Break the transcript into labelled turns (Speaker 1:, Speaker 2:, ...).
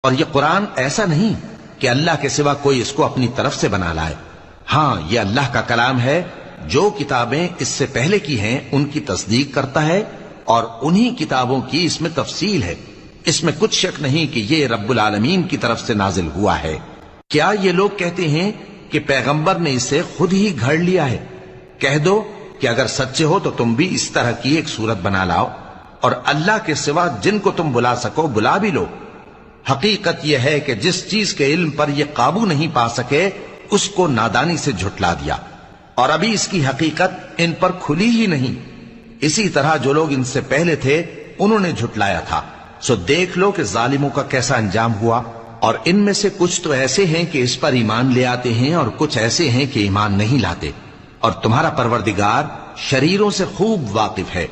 Speaker 1: और ये कुरान ऐसा नहीं कि अल्लाह के सिवा कोई इसको अपनी तरफ से बना लाए। हाँ, ये अल्लाह का कलाम है। जो किताबें इससे पहले की हैं उनकी तस्दीक करता है और उन्हीं किताबों की इसमें तफसील है। इसमें कुछ शक नहीं कि ये रब्बुल आलमीन की तरफ से नाजिल हुआ है। क्या ये लोग कहते हैं कि पैगंबर ने इसे खुद ही घड़ लिया है? कह दो कि अगर सच्चे हो तो तुम भी इस तरह की एक सूरत बना लाओ और अल्लाह के सिवा जिनको तुम बुला सको बुला भी लो। हकीकत यह है कि जिस चीज के इल्म पर यह काबू नहीं पा सके उसको नादानी से झुटला दिया और अभी इसकी हकीकत इन पर खुली ही नहीं। इसी तरह जो लोग इनसे पहले थे उन्होंने झुटलाया था। सो देख लो कि जालिमों का कैसा अंजाम हुआ। और इनमें से कुछ तो ऐसे हैं कि इस पर ईमान ले आते हैं और कुछ ऐसे हैं कि ईमान नहीं लाते। और तुम्हारा परवरदिगार शरीरों से खूब वाकिफ है।